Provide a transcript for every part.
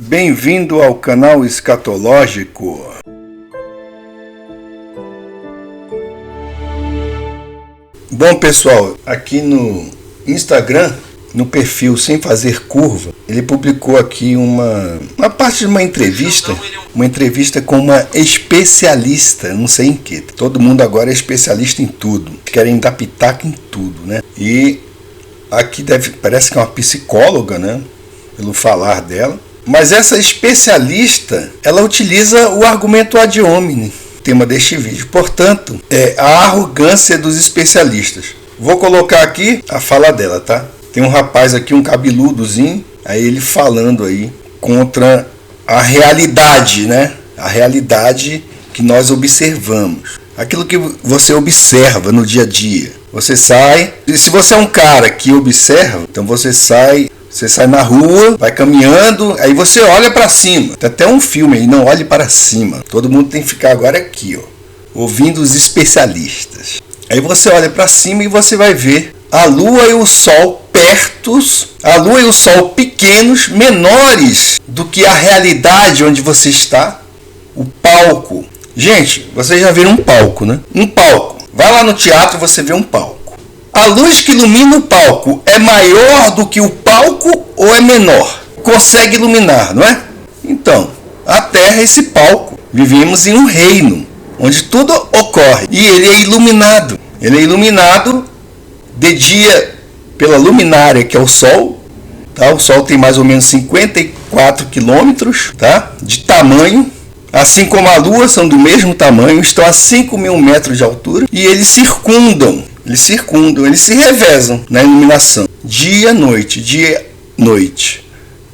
Bem-vindo ao canal Escatológico. Bom, pessoal, aqui no Instagram, no perfil Sem Fazer Curva, ele publicou aqui uma parte de uma entrevista com uma especialista, não sei em que. Todo mundo agora é especialista em tudo, querem dar pitaco em tudo, né? E aqui parece que é uma psicóloga, né? Pelo falar dela. Mas essa especialista, ela utiliza o argumento ad hominem, tema deste vídeo. Portanto, é a arrogância dos especialistas. Vou colocar aqui a fala dela, tá? Tem um rapaz aqui, um cabeludozinho, aí ele falando aí contra a realidade, né? A realidade que nós observamos. Aquilo que você observa no dia a dia. Você sai, e se você é um cara que observa, então você sai na rua, vai caminhando, aí você olha para cima. Tem até um filme aí, Não Olhe Para Cima. Todo mundo tem que ficar agora aqui, ó, ouvindo os especialistas. Aí você olha para cima e você vai ver a lua e o sol pertos, a lua e o sol pequenos, menores do que a realidade onde você está. O palco. Gente, vocês já viram um palco, né? Um palco. Vai lá no teatro e você vê um palco. A luz que ilumina o palco é maior do que o palco ou é menor? Consegue iluminar, não é? Então, a Terra é esse palco. Vivemos em um reino onde tudo ocorre e ele é iluminado. Ele é iluminado de dia pela luminária, que é o Sol. Tá? O Sol tem mais ou menos 54 quilômetros, tá? De tamanho. Assim como a Lua, são do mesmo tamanho, estão a 5.000 metros de altura e eles circundam, eles se revezam na iluminação, dia, noite.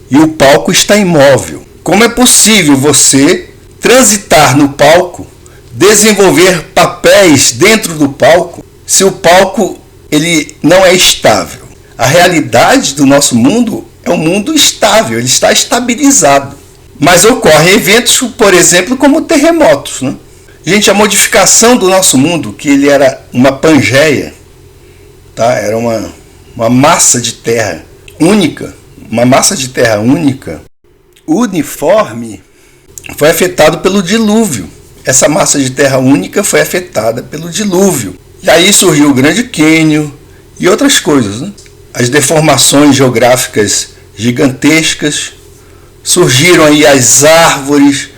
E o palco está imóvel. Como é possível você transitar no palco, desenvolver papéis dentro do palco, se o palco ele não é estável? A realidade do nosso mundo é um mundo estável, ele está estabilizado. Mas ocorrem eventos, por exemplo, como terremotos, né? Gente, a modificação do nosso mundo, que ele era uma pangeia, tá? Era uma massa de terra única, uniforme, foi afetado pelo dilúvio. Essa massa de terra única foi afetada pelo dilúvio. E aí surgiu o Grande Cânion e outras coisas, né? As deformações geográficas gigantescas. Surgiram aí as árvores,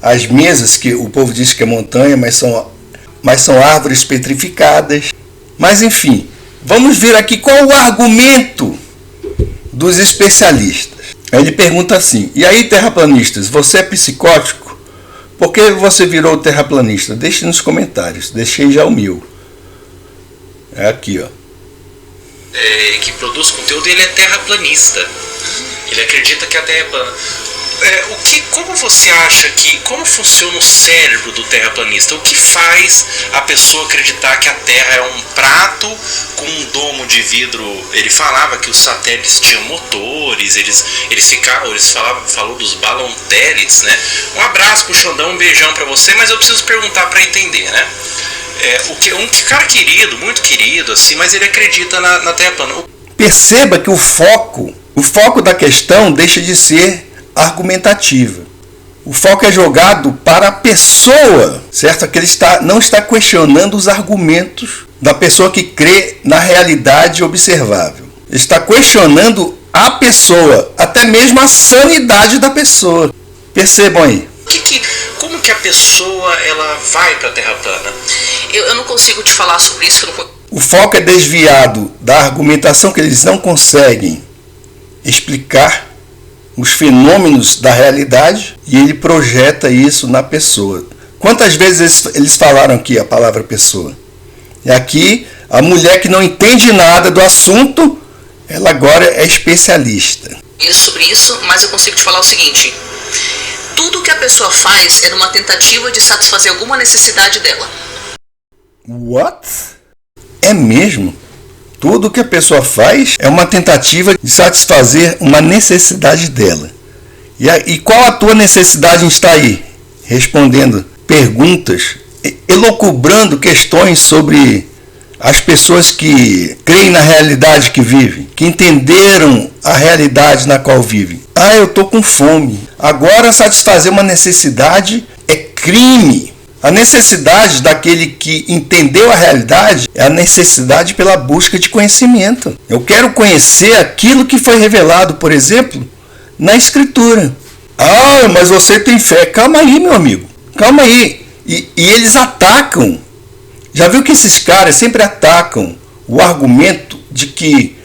as mesas, que o povo diz que é montanha, mas são árvores petrificadas. Mas enfim, vamos ver aqui qual o argumento dos especialistas. Aí ele pergunta assim: e aí, terraplanistas, você é psicótico? Por que você virou terraplanista? Deixe nos comentários, deixei já o meu. É aqui, ó. Que produz conteúdo, ele é terraplanista. Ele acredita que a Terra é plana. Como você acha como funciona o cérebro do terraplanista? O que faz a pessoa acreditar que a Terra é um prato com um domo de vidro? Ele falava que os satélites tinham motores, falou dos balontélites, né? Um abraço pro Xandão, um beijão para você, mas eu preciso perguntar para entender, né? Um cara querido, muito querido, assim, mas ele acredita na Terra plana. Perceba que o foco da questão deixa de ser argumentativa. O foco é jogado para a pessoa, certo? Que ele não está questionando os argumentos da pessoa que crê na realidade observável. Ele está questionando a pessoa, até mesmo a sanidade da pessoa. Percebam aí. Como que a pessoa ela vai para a Terra plana? Eu não consigo te falar sobre isso. O foco é desviado da argumentação que eles não conseguem explicar os fenômenos da realidade e ele projeta isso na pessoa. Quantas vezes eles falaram aqui a palavra pessoa? E aqui, a mulher que não entende nada do assunto, ela agora é especialista. Sobre isso, mas eu consigo te falar o seguinte: tudo que a pessoa faz é numa tentativa de satisfazer alguma necessidade dela. What? É mesmo? Tudo que a pessoa faz é uma tentativa de satisfazer uma necessidade dela. E qual a tua necessidade está aí? Respondendo perguntas, elucubrando questões sobre As pessoas que creem na realidade que vivem, que entenderam a realidade na qual vivem. Ah, eu estou com fome. Agora satisfazer uma necessidade é crime. A necessidade daquele que entendeu a realidade é a necessidade pela busca de conhecimento. Eu quero conhecer aquilo que foi revelado, por exemplo, na Escritura. Ah, mas você tem fé. Calma aí, meu amigo. Calma aí. E eles atacam. Já viu que esses caras sempre atacam o argumento de que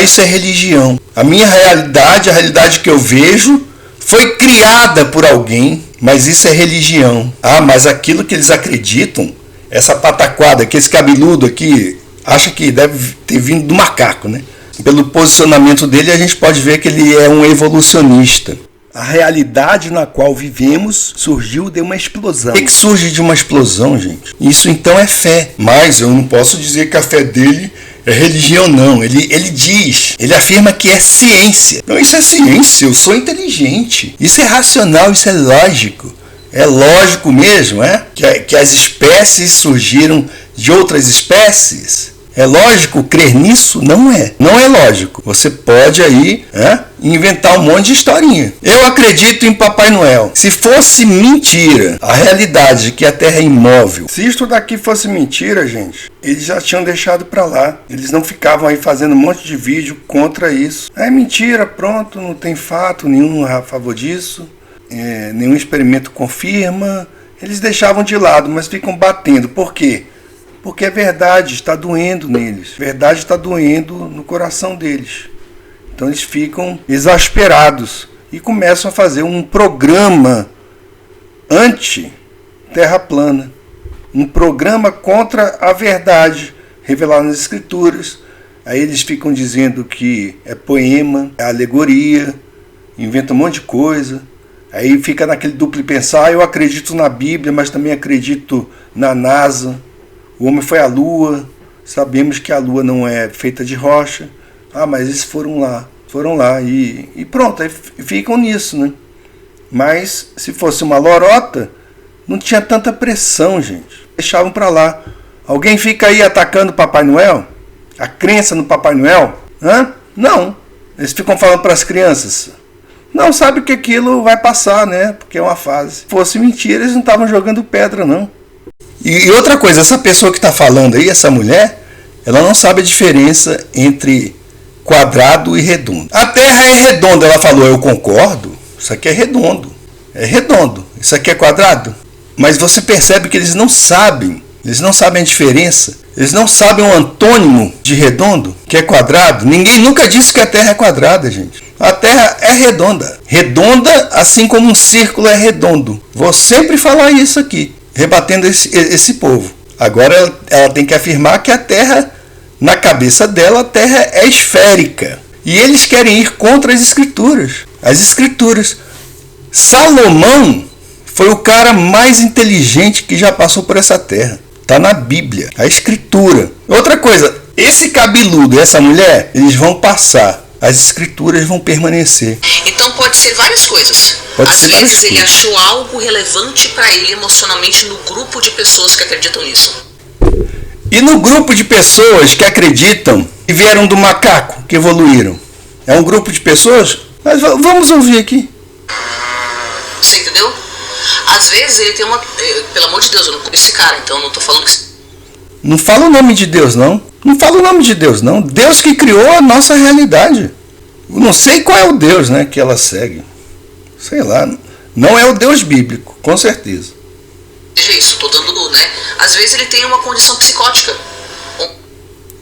isso é religião. A minha realidade, a realidade que eu vejo, foi criada por alguém, mas isso é religião. Ah, mas aquilo que eles acreditam, essa pataquada, que esse cabeludo aqui, acha que deve ter vindo do macaco, né? Pelo posicionamento dele, a gente pode ver que ele é um evolucionista. A realidade na qual vivemos surgiu de uma explosão. O que surge de uma explosão, gente? Isso então é fé. Mas eu não posso dizer que a fé dele é religião, não. Ele diz, ele afirma que é ciência. Não, isso é ciência, eu sou inteligente. Isso é racional, isso é lógico. É lógico mesmo, que as espécies surgiram de outras espécies. É lógico crer nisso? Não é. Não é lógico. Você pode aí inventar um monte de historinha. Eu acredito em Papai Noel. Se fosse mentira a realidade de que a Terra é imóvel, se isso daqui fosse mentira, gente, eles já tinham deixado pra lá. Eles não ficavam aí fazendo um monte de vídeo contra isso. É mentira, pronto, não tem fato nenhum a favor disso. Nenhum experimento confirma. Eles deixavam de lado, mas ficam batendo. Por quê? Porque a verdade está doendo neles. A verdade está doendo no coração deles. Então eles ficam exasperados e começam a fazer um programa anti-terra plana. Um programa contra a verdade revelada nas Escrituras. Aí eles ficam dizendo que é poema, é alegoria, inventam um monte de coisa. Aí fica naquele duplo pensar, eu acredito na Bíblia, mas também acredito na NASA. O homem foi à Lua, sabemos que a Lua não é feita de rocha. Ah, mas eles foram lá e pronto, aí ficam nisso, né? Mas se fosse uma lorota, não tinha tanta pressão, gente. Deixavam para lá. Alguém fica aí atacando o Papai Noel? A crença no Papai Noel? Não. Eles ficam falando para as crianças. Não, sabe que aquilo vai passar, né? Porque é uma fase. Se fosse mentira, eles não estavam jogando pedra, não. E outra coisa, essa pessoa que está falando aí, essa mulher, ela não sabe a diferença entre quadrado e redondo. A Terra é redonda, ela falou, eu concordo, isso aqui é redondo. É redondo, isso aqui é quadrado. Mas você percebe que eles não sabem a diferença. Eles não sabem o antônimo de redondo, que é quadrado. Ninguém nunca disse que a Terra é quadrada, gente. A Terra é redonda. Redonda assim como um círculo é redondo. Vou sempre falar isso aqui, rebatendo esse povo. Agora ela tem que afirmar que a Terra, na cabeça dela, a Terra é esférica. E eles querem ir contra as Escrituras. As Escrituras. Salomão foi o cara mais inteligente que já passou por essa terra. Está na Bíblia, a Escritura. Outra coisa, esse cabeludo e essa mulher, eles vão passar. As Escrituras vão permanecer. Então pode ser várias coisas. Às vezes ele achou algo relevante para ele emocionalmente no grupo de pessoas que acreditam nisso. E no grupo de pessoas que acreditam que vieram do macaco, que evoluíram. É um grupo de pessoas? Mas vamos ouvir aqui. Você entendeu? Às vezes ele tem uma... Pelo amor de Deus, eu não conheço esse cara, então eu não estou falando que... Não fala o nome de Deus, não. Não fala o nome de Deus, não. Deus que criou a nossa realidade. Eu não sei qual é o Deus, né, que ela segue. Sei lá. Não é o Deus bíblico, com certeza. Veja isso, estou dando, né? Às vezes ele tem uma condição psicótica.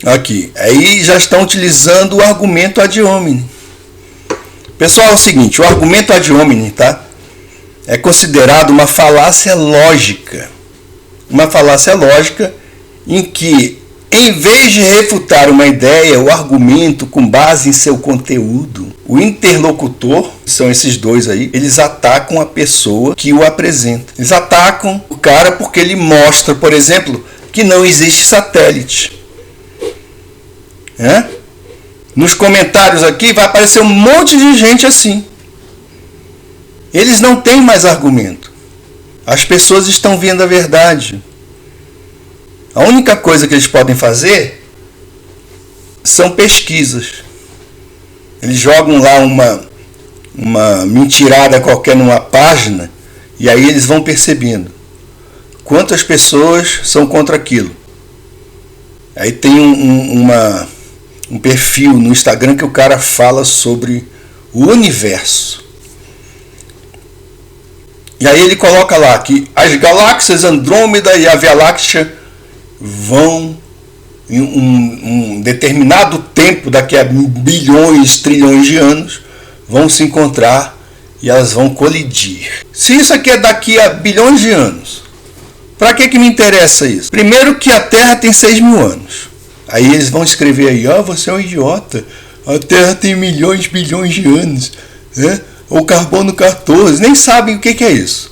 Aqui. Aí já estão utilizando o argumento ad hominem. Pessoal, é o seguinte, o argumento ad hominem, tá? É considerado uma falácia lógica. Uma falácia lógica em que, em vez de refutar uma ideia ou argumento com base em seu conteúdo, o interlocutor, que são esses dois aí, eles atacam a pessoa que o apresenta. Eles atacam o cara porque ele mostra, por exemplo, que não existe satélite. Nos comentários aqui vai aparecer um monte de gente assim. Eles não têm mais argumento. As pessoas estão vendo a verdade. A única coisa que eles podem fazer são pesquisas. Eles jogam lá uma mentirada qualquer numa página e aí eles vão percebendo quantas pessoas são contra aquilo. Aí tem um perfil no Instagram que o cara fala sobre o universo. E aí ele coloca lá que as galáxias Andrômeda e a Via Láctea vão em um determinado tempo, daqui a bilhões, trilhões de anos, vão se encontrar e elas vão colidir. Se isso aqui é daqui a bilhões de anos, para que me interessa isso? Primeiro que a Terra tem 6.000 anos. Aí eles vão escrever aí, você é um idiota, a Terra tem milhões, bilhões de anos, né? Ou carbono 14, nem sabem o que é isso.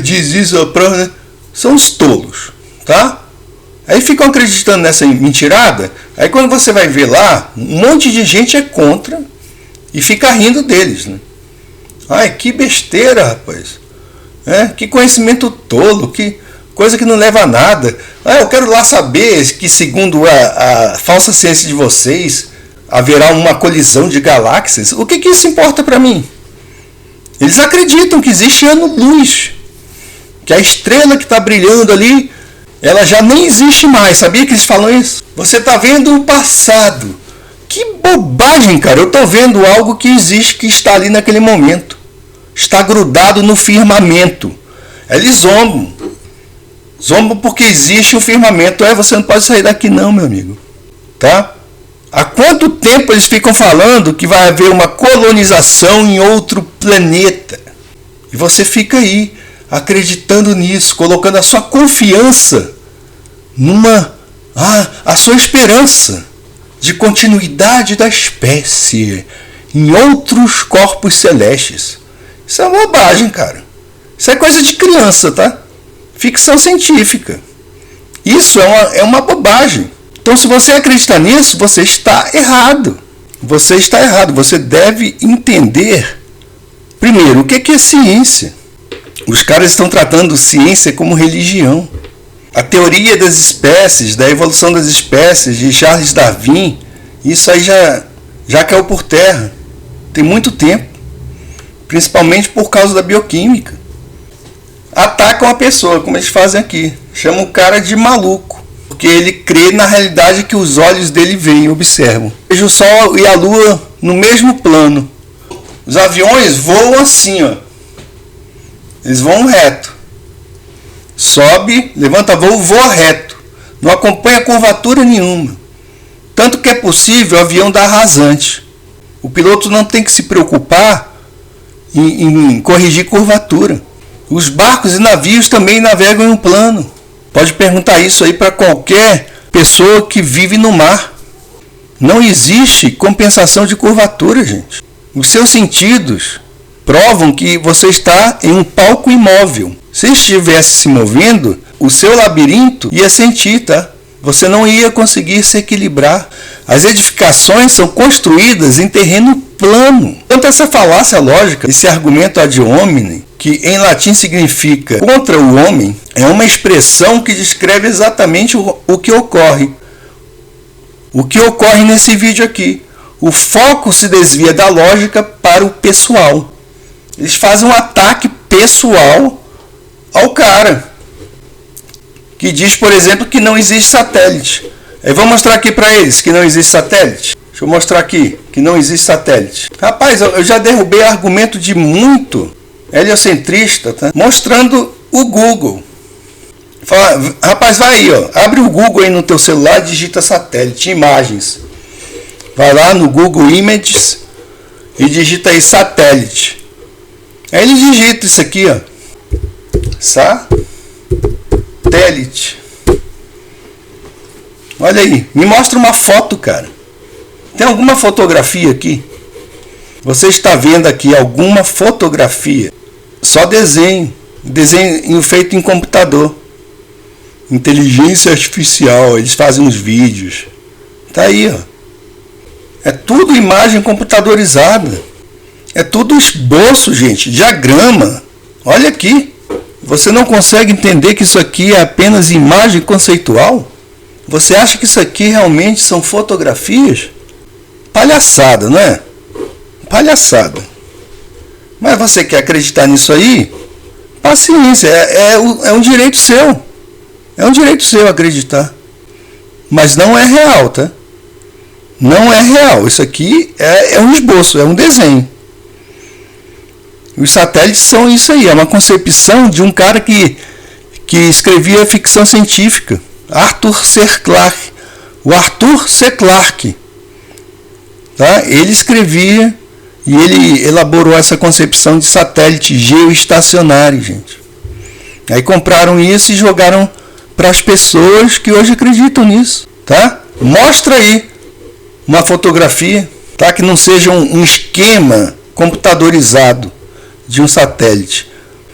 Diz isso, né? São os tolos, tá? Aí ficam acreditando nessa mentirada, aí quando você vai ver lá, um monte de gente é contra e fica rindo deles, né? Ai, que besteira, rapaz. Que conhecimento tolo, que coisa que não leva a nada. Eu quero lá saber que, segundo a falsa ciência de vocês, haverá uma colisão de galáxias. O que isso importa para mim? Eles acreditam que existe ano-luz, que a estrela que está brilhando ali, ela já nem existe mais. Sabia que eles falam isso? Você está vendo o passado. Que bobagem, cara. Eu estou vendo algo que existe, que está ali naquele momento. Está grudado no firmamento. Eles zombam. Zombam porque existe um firmamento. Você não pode sair daqui não, meu amigo. Tá? Há quanto tempo eles ficam falando que vai haver uma colonização em outro planeta? E você fica aí, acreditando nisso, colocando a sua confiança a sua esperança de continuidade da espécie em outros corpos celestes. Isso é uma bobagem, cara. Isso é coisa de criança, tá? Ficção científica. Isso é uma bobagem. Então, se você acreditar nisso, você está errado. Você está errado. Você deve entender, primeiro, o que é ciência. Os caras estão tratando ciência como religião. A teoria das espécies, da evolução das espécies, de Charles Darwin, isso aí já caiu por terra. Tem muito tempo. Principalmente por causa da bioquímica. Atacam a pessoa, como eles fazem aqui. Chamam o cara de maluco. Porque ele crê na realidade que os olhos dele veem e observam. Veja o Sol e a Lua no mesmo plano. Os aviões voam assim, ó. Eles vão reto. Sobe, levanta voo, voa reto. Não acompanha curvatura nenhuma. Tanto que é possível o avião dar rasante. O piloto não tem que se preocupar em corrigir curvatura. Os barcos e navios também navegam em um plano. Pode perguntar isso aí para qualquer pessoa que vive no mar. Não existe compensação de curvatura, gente. Os seus sentidos provam que você está em um palco imóvel. Se estivesse se movendo, o seu labirinto ia sentir, tá? Você não ia conseguir se equilibrar. As edificações são construídas em terreno plano. Tanto essa falácia lógica, esse argumento ad hominem, que em latim significa contra o homem, é uma expressão que descreve exatamente o que ocorre. O que ocorre nesse vídeo aqui. O foco se desvia da lógica para o pessoal. Eles fazem um ataque pessoal ao cara, que diz, por exemplo, que não existe satélite. Eu vou mostrar aqui para eles que não existe satélite. Deixa eu mostrar aqui que não existe satélite. Rapaz, eu já derrubei argumento de muito heliocentrista, tá? Mostrando o Google. Fala, rapaz, vai aí, ó. Abre o Google aí no teu celular e digita satélite, imagens. Vai lá no Google Images e digita aí satélite. Aí ele digita isso aqui, ó. Satélite. Olha aí, me mostra uma foto, cara. Tem alguma fotografia aqui? Você está vendo aqui alguma fotografia? Só desenho. Desenho feito em computador. Inteligência artificial. Eles fazem uns vídeos. Tá aí, ó. É tudo imagem computadorizada. É tudo esboço, gente. Diagrama. Olha aqui. Você não consegue entender que isso aqui é apenas imagem conceitual? Você acha que isso aqui realmente são fotografias? Palhaçada, não é? Palhaçada. Mas você quer acreditar nisso aí? Paciência, é um direito seu. É um direito seu acreditar. Mas não é real, tá? Não é real. Isso aqui é um esboço, é um desenho. Os satélites são isso aí, é uma concepção de um cara que escrevia ficção científica. Arthur C. Clarke. O Arthur C. Clarke. Tá? Ele escrevia e ele elaborou essa concepção de satélite geoestacionário, gente. Aí compraram isso e jogaram para as pessoas que hoje acreditam nisso, tá? Mostra aí uma fotografia, tá? Que não seja um esquema computadorizado de um satélite.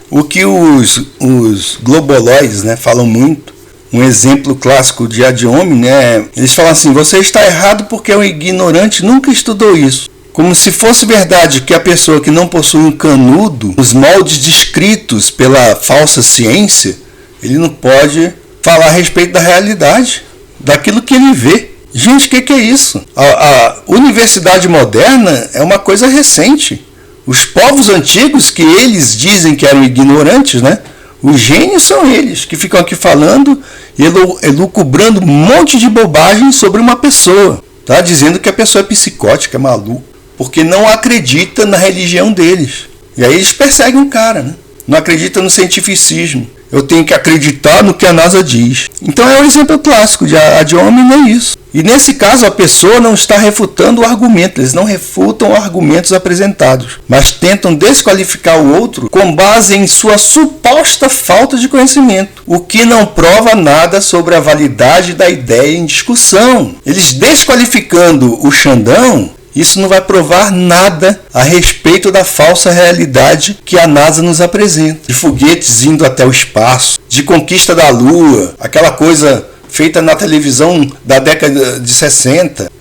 O que os globoloides, né, falam muito, um exemplo clássico de ad hominem, né, eles falam assim: você está errado porque é um ignorante, nunca estudou isso. Como se fosse verdade que a pessoa que não possui um canudo, os moldes descritos pela falsa ciência, ele não pode falar a respeito da realidade, daquilo que ele vê. Gente, o que é isso? A universidade moderna é uma coisa recente. Os povos antigos, que eles dizem que eram ignorantes, né? Os gênios são eles, que ficam aqui falando e elucubrando um monte de bobagem sobre uma pessoa, tá? Dizendo que a pessoa é psicótica, é maluca, porque não acredita na religião deles. E aí eles perseguem o cara, né? Não acredita no cientificismo. Eu tenho que acreditar no que a NASA diz. Então é um exemplo clássico de ad hominem, é isso. E nesse caso a pessoa não está refutando o argumento, eles não refutam argumentos apresentados, mas tentam desqualificar o outro com base em sua suposta falta de conhecimento, o que não prova nada sobre a validade da ideia em discussão. Eles desqualificando o Xandão, isso não vai provar nada a respeito da falsa realidade que a NASA nos apresenta. De foguetes indo até o espaço, de conquista da Lua, aquela coisa feita na televisão da década de 60,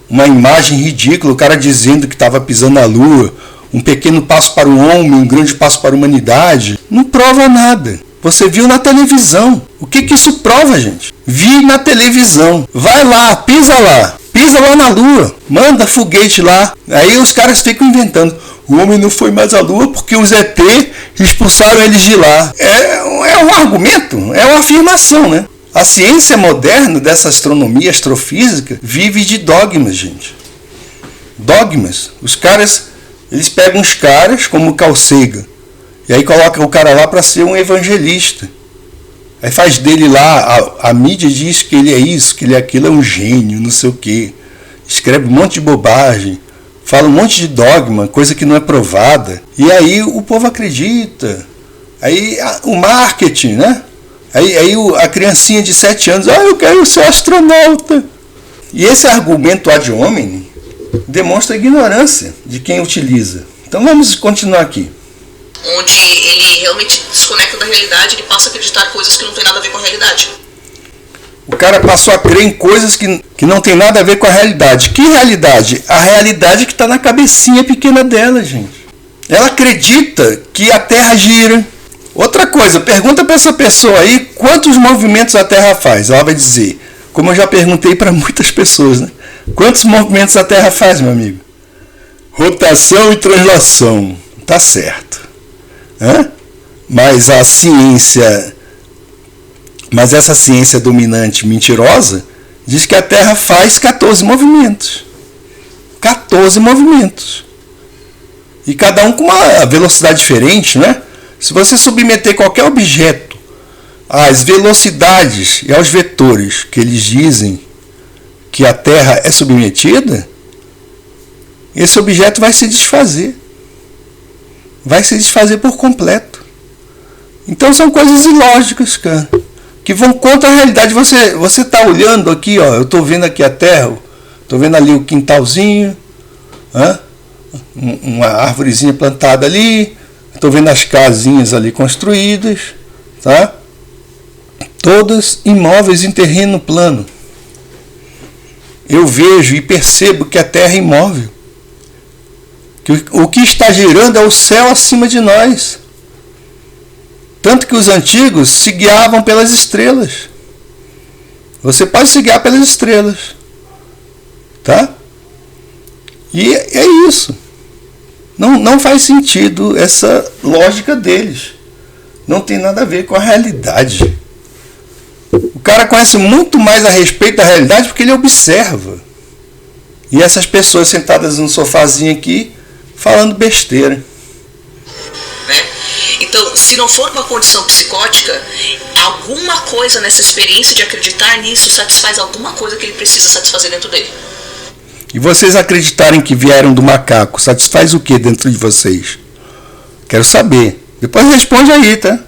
uma imagem ridícula, o cara dizendo que estava pisando na Lua, um pequeno passo para o homem, um grande passo para a humanidade. Não prova nada. Você viu na televisão. O que isso prova, gente? Vi na televisão. Vai lá, pisa lá na Lua, manda foguete lá. Aí os caras ficam inventando: o homem não foi mais à Lua porque os ET expulsaram eles de lá. É um argumento, é uma afirmação, né? A ciência moderna dessa astronomia astrofísica vive de dogmas, gente. Dogmas. Os caras, eles pegam os caras como o Carl Sagan, e aí coloca o cara lá para ser um evangelista. Aí faz dele lá, a mídia diz que ele é isso, que ele é aquilo, é um gênio, não sei o quê. Escreve um monte de bobagem, fala um monte de dogma, coisa que não é provada. E aí o povo acredita. Aí o marketing, né? Aí a criancinha de 7 anos, eu quero ser astronauta. E esse argumento ad hominem demonstra a ignorância de quem utiliza. Então vamos continuar aqui. Onde ele realmente desconecta da realidade, ele passa a acreditar coisas que não tem nada a ver com a realidade. O cara passou a crer em coisas que não tem nada a ver com a realidade. Que realidade? A realidade que está na cabecinha pequena dela, gente. Ela acredita que a Terra gira. Outra coisa, pergunta para essa pessoa aí quantos movimentos a Terra faz. Ela vai dizer, como eu já perguntei para muitas pessoas, né? Quantos movimentos a Terra faz, meu amigo? Rotação e translação. Tá certo. Mas essa ciência dominante mentirosa diz que a Terra faz 14 movimentos. 14 movimentos. E cada um com uma velocidade diferente, né? Se você submeter qualquer objeto às velocidades e aos vetores que eles dizem que a Terra é submetida, esse objeto vai se desfazer. Vai se desfazer por completo. Então são coisas ilógicas, cara, que vão contra a realidade. Você está olhando aqui, ó, eu estou vendo aqui a Terra, estou vendo ali o quintalzinho, uma árvorezinha plantada ali, estou vendo as casinhas ali construídas, tá? Todas imóveis em terreno plano. Eu vejo e percebo que a Terra é imóvel. Que o que está girando é o céu acima de nós. Tanto que os antigos se guiavam pelas estrelas. Você pode se guiar pelas estrelas. Tá? E é isso. Não faz sentido essa lógica deles. Não tem nada a ver com a realidade. O cara conhece muito mais a respeito da realidade porque ele observa. E essas pessoas sentadas no sofazinho aqui falando besteira. Né? Então, se não for uma condição psicótica, alguma coisa nessa experiência de acreditar nisso satisfaz alguma coisa que ele precisa satisfazer dentro dele. E vocês acreditarem que vieram do macaco, satisfaz o que dentro de vocês? Quero saber. Depois responde aí, tá?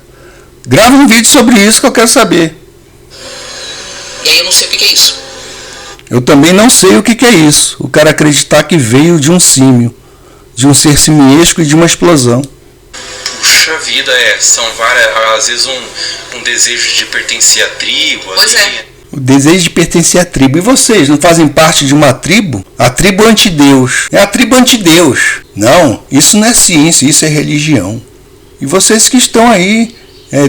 Grava um vídeo sobre isso que eu quero saber. E aí eu não sei o que é isso. Eu também não sei o que é isso. O cara acreditar que veio de um símio, de um ser simiesco e de uma explosão. Puxa vida, são várias, às vezes um desejo de pertencer à tribo. Pois assim. O desejo de pertencer à tribo. E vocês não fazem parte de uma tribo? A tribo anti-Deus. É a tribo anti-Deus. Não, isso não é ciência, isso é religião. E vocês que estão aí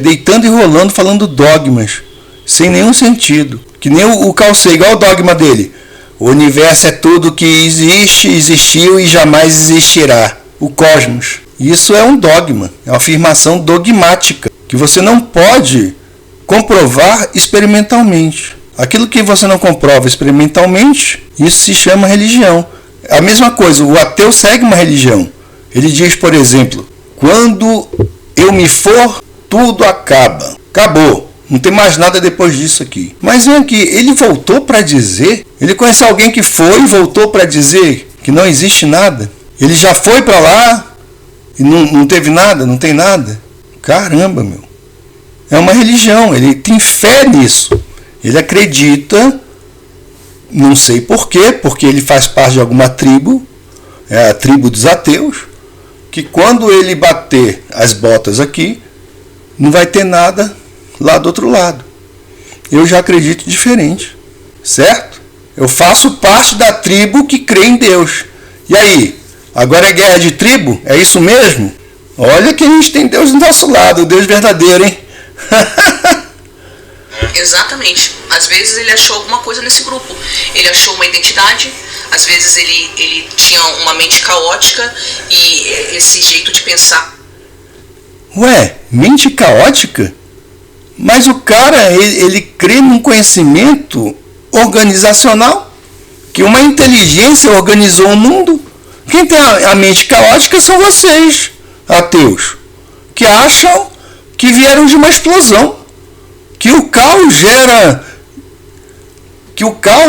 deitando e rolando, falando dogmas, sem nenhum sentido. Que nem o Carl Sagan, olha o dogma dele. O universo é tudo que existe, existiu e jamais existirá. O cosmos. Isso é um dogma, é uma afirmação dogmática, que você não pode comprovar experimentalmente. Aquilo que você não comprova experimentalmente, isso se chama religião. A mesma coisa, o ateu segue uma religião. Ele diz, por exemplo, quando eu me for, tudo acaba. Acabou. Não tem mais nada depois disso aqui. Mas vem aqui, ele voltou para dizer, ele conhece alguém que foi e voltou para dizer que não existe nada. Ele já foi para lá e não teve nada, não tem nada. Caramba, meu. É uma religião, ele tem fé nisso. Ele acredita, não sei porquê, porque ele faz parte de alguma tribo, é a tribo dos ateus, que quando ele bater as botas aqui, não vai ter nada lá do outro lado. Eu já acredito diferente, certo? Eu faço parte da tribo que crê em Deus. E aí, agora é guerra de tribo? É isso mesmo? Olha que a gente tem Deus do nosso lado, o Deus verdadeiro, hein? Exatamente. Às vezes ele achou alguma coisa nesse grupo. Ele achou uma identidade, às vezes ele tinha uma mente caótica e esse jeito de pensar. Ué, mente caótica? Mas o cara, ele crê num conhecimento organizacional, que uma inteligência organizou o mundo. Quem tem a mente caótica são vocês, ateus, que acham que vieram de uma explosão, que o caos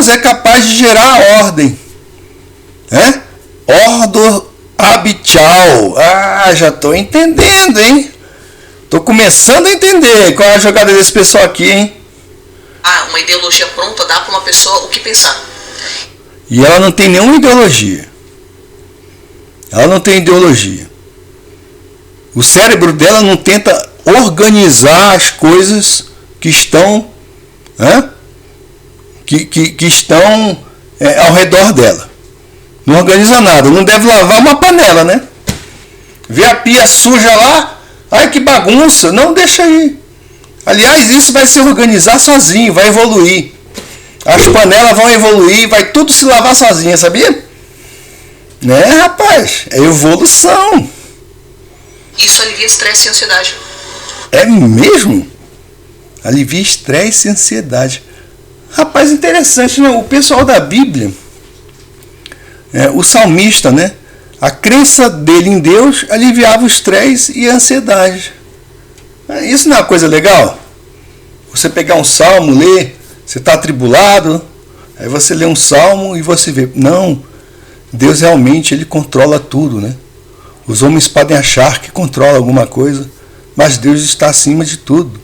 é capaz de gerar a ordem, né? Ordo habitual. Ah, já estou entendendo, hein? Tô começando a entender qual é a jogada desse pessoal aqui, hein? Uma ideologia pronta dá para uma pessoa o que pensar. E ela não tem nenhuma ideologia. Ela não tem ideologia. O cérebro dela não tenta organizar as coisas que estão, que estão ao redor dela. Não organiza nada. Não deve lavar uma panela, né? Vê a pia suja lá. Ai, que bagunça. Não, deixa aí. Aliás, isso vai se organizar sozinho, vai evoluir. As panelas vão evoluir, vai tudo se lavar sozinha, sabia? Né, rapaz? É evolução. Isso alivia estresse e ansiedade. É mesmo? Alivia estresse e ansiedade. Rapaz, interessante, né? O pessoal da Bíblia, o salmista, né? A crença dele em Deus aliviava o estresse e a ansiedade. Isso não é uma coisa legal? Você pegar um salmo, ler, você está atribulado, aí você lê um salmo e você vê, não, Deus realmente ele controla tudo, né? Os homens podem achar que controla alguma coisa, mas Deus está acima de tudo.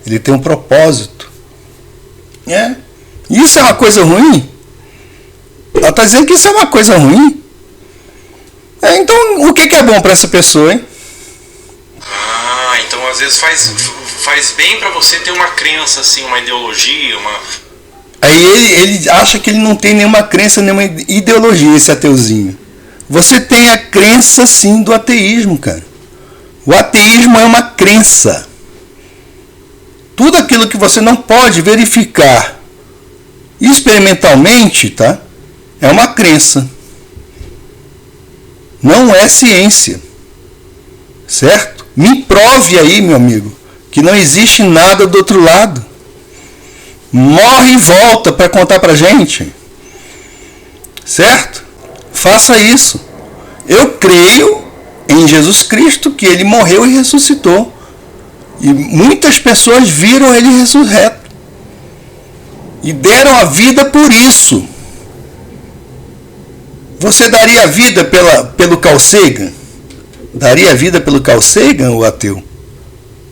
Ele tem um propósito. Isso é uma coisa ruim? Ela está dizendo que isso é uma coisa ruim? Então, o que é bom para essa pessoa, hein? Então às vezes faz bem para você ter uma crença, assim, uma ideologia, uma... Aí ele acha que ele não tem nenhuma crença, nenhuma ideologia, esse ateuzinho. Você tem a crença, sim, do ateísmo, cara. O ateísmo é uma crença. Tudo aquilo que você não pode verificar Experimentalmente, tá? É uma crença. Não é ciência. Certo? Me prove aí, meu amigo, que não existe nada do outro lado. Morre e volta para contar pra gente. Certo? Faça isso. Eu creio em Jesus Cristo, que ele morreu e ressuscitou. E muitas pessoas viram ele ressurreto. E deram a vida por isso. Você daria a vida pelo Carl Sagan? Daria a vida pelo Carl Sagan, o ateu?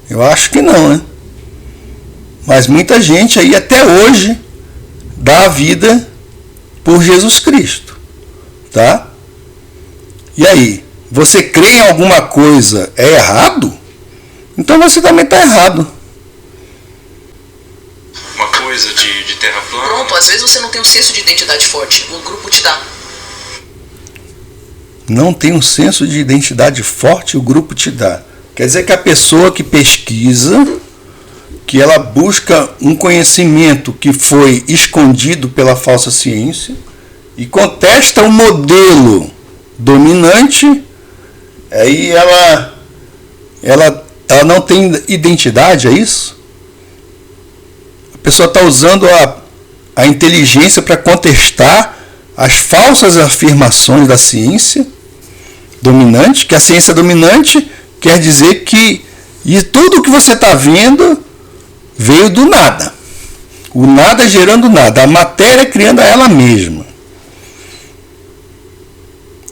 Eu acho que não, né? Mas muita gente aí até hoje dá a vida por Jesus Cristo. Tá? E aí? Você crê em alguma coisa é errado? Então você também está errado. Uma coisa de terra plana. Pronto, às vezes você não tem um senso de identidade forte. O grupo te dá. Não tem um senso de identidade forte, o grupo te dá. Quer dizer que a pessoa que pesquisa, que ela busca um conhecimento que foi escondido pela falsa ciência e contesta o modelo dominante, aí ela não tem identidade, é isso? A pessoa está usando a inteligência para contestar as falsas afirmações da ciência dominante, que a ciência dominante quer dizer que tudo que você está vendo veio do nada. O nada gerando nada, a matéria criando a ela mesma.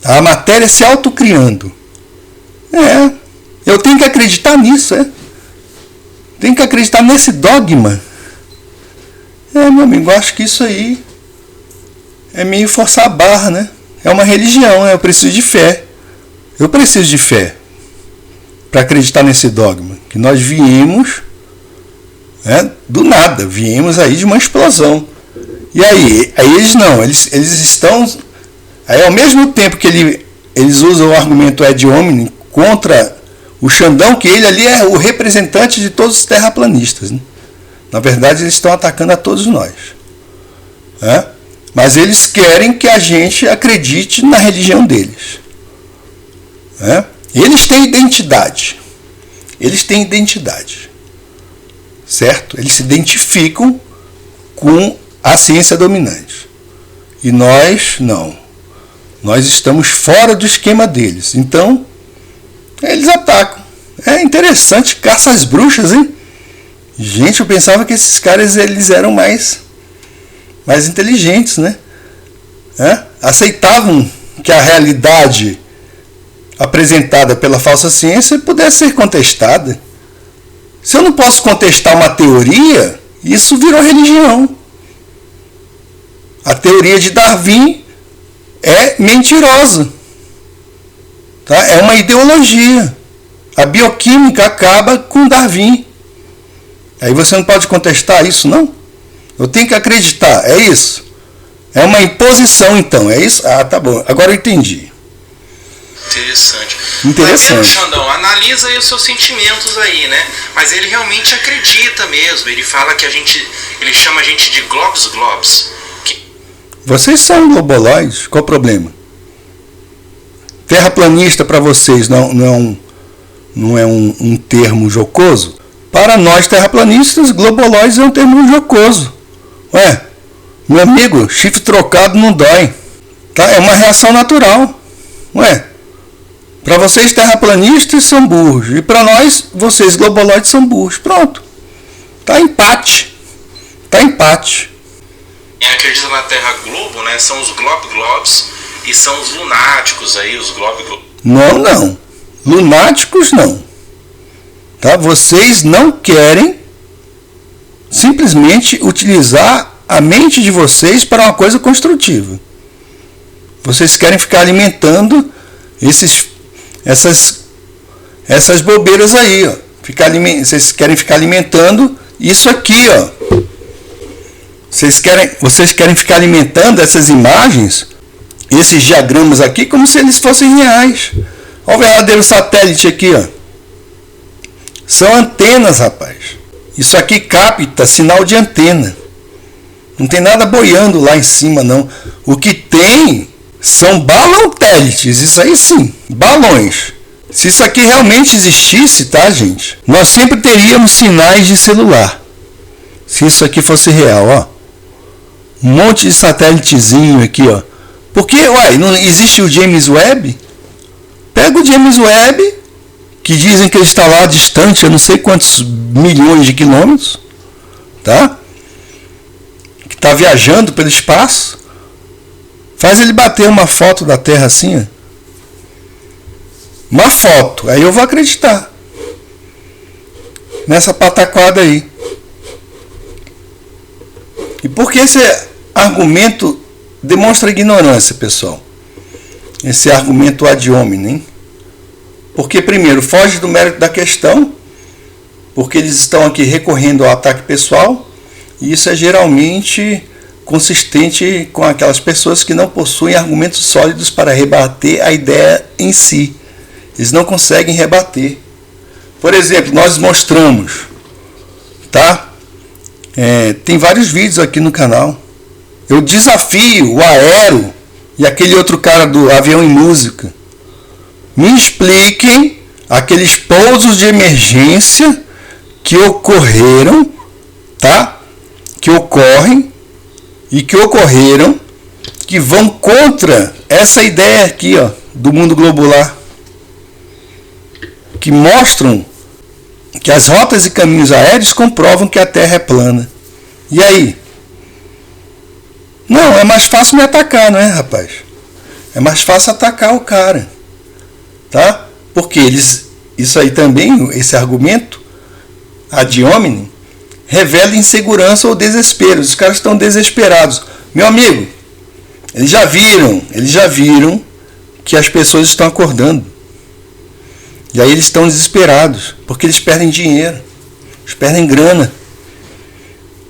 A matéria se autocriando. Eu tenho que acreditar nisso, Tenho que acreditar nesse dogma. Meu amigo, acho que isso aí é meio forçar a barra, né? É uma religião, eu preciso de fé. Eu preciso de fé para acreditar nesse dogma. Que nós viemos do nada, viemos aí de uma explosão. E aí eles não, eles estão... Aí ao mesmo tempo que eles usam o argumento ad hominem contra o Xandão, que ele ali é o representante de todos os terraplanistas, né? Na verdade, eles estão atacando a todos nós. Mas eles querem que a gente acredite na religião deles. Eles têm identidade. Eles têm identidade. Certo? Eles se identificam com a ciência dominante. E nós, não. Nós estamos fora do esquema deles. Então, eles atacam. É interessante, caça às bruxas, hein? Gente, eu pensava que esses caras eles eram mais inteligentes, né? Aceitavam que a realidade apresentada pela falsa ciência pudesse ser contestada. Se eu não posso contestar uma teoria, isso virou religião. A teoria de Darwin é mentirosa. Tá? É uma ideologia. A bioquímica acaba com Darwin. Aí você não pode contestar isso, não? Eu tenho que acreditar, é isso? É uma imposição, então, é isso? Ah, tá bom, agora eu entendi. Interessante. Interessante. Mas, Xandão, analisa aí os seus sentimentos aí, né? Mas ele realmente acredita mesmo. Ele fala que ele chama a gente de globs. Vocês são globoloides, qual o problema? Terraplanista para vocês não é um termo jocoso? Para nós terraplanistas, globoloides é um termo jocoso. Meu amigo, chifre trocado não dói. Tá? É uma reação natural. Para vocês terraplanistas são burros. E para nós, vocês globoloides são burros. Pronto. Tá empate. Quem acredita na Terra Globo, né? São os globs e são os lunáticos aí, os globs. Não. Lunáticos não. Tá? Vocês não querem simplesmente utilizar a mente de vocês para uma coisa construtiva. Vocês querem ficar alimentando essas bobeiras aí, ó. Vocês querem ficar alimentando isso aqui, ó. Vocês querem ficar alimentando essas imagens, esses diagramas aqui, como se eles fossem reais. Olha o verdadeiro satélite aqui, ó. São antenas, rapaz. Isso aqui capta sinal de antena. Não tem nada boiando lá em cima, não. O que tem são balão-télites, isso aí sim, balões. Se isso aqui realmente existisse, tá, gente? Nós sempre teríamos sinais de celular. Se isso aqui fosse real, ó. Um monte de satélitezinho aqui, ó. Porque, não existe o James Webb? Pega o James Webb, que dizem que ele está lá distante, eu não sei quantos milhões de quilômetros, tá? Que está viajando pelo espaço. Faz ele bater uma foto da Terra assim, ó. Uma foto, aí eu vou acreditar nessa pataquada aí. E por que esse argumento demonstra ignorância, pessoal? Esse argumento ad hominem. Porque, primeiro, foge do mérito da questão, porque eles estão aqui recorrendo ao ataque pessoal, e isso é geralmente consistente com aquelas pessoas que não possuem argumentos sólidos para rebater a ideia em si. Eles não conseguem rebater. Por exemplo, nós mostramos, tá? Tem vários vídeos aqui no canal. Eu desafio o Aero e aquele outro cara do Avião em Música. Me expliquem aqueles pousos de emergência que ocorreram, tá? Que ocorrem e que ocorreram, que vão contra essa ideia aqui, ó, do mundo globular, que mostram que as rotas e caminhos aéreos comprovam que a Terra é plana. E aí? Não, é mais fácil me atacar, não é, rapaz? É mais fácil atacar o cara, tá? Porque isso aí também, esse argumento ad hominem, revela insegurança ou desespero. Os caras estão desesperados. Meu amigo, eles já viram que as pessoas estão acordando. E aí eles estão desesperados, porque eles perdem dinheiro, eles perdem grana,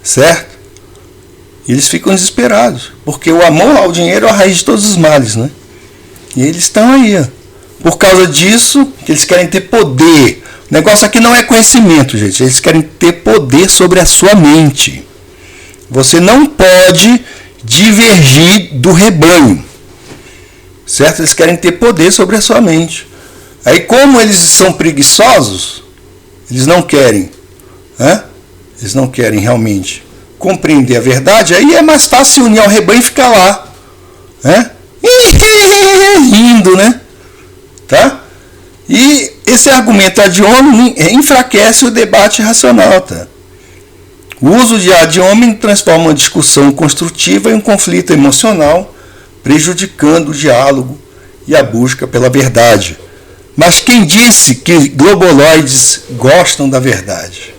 certo? E eles ficam desesperados, porque o amor ao dinheiro é a raiz de todos os males, né? E eles estão aí, ó. Por causa disso, que eles querem ter poder. O negócio aqui não é conhecimento, gente. Eles querem ter poder sobre a sua mente. Você não pode divergir do rebanho, certo? Eles querem ter poder sobre a sua mente. Aí, como eles são preguiçosos, eles não querem, né? Eles não querem realmente compreender a verdade, aí é mais fácil se unir ao rebanho e ficar lá, né? Rindo, né? Tá? E esse argumento ad hominem enfraquece o debate racional, tá? O uso de ad hominem transforma uma discussão construtiva em um conflito emocional, prejudicando o diálogo e a busca pela verdade. Mas quem disse que globoloides gostam da verdade?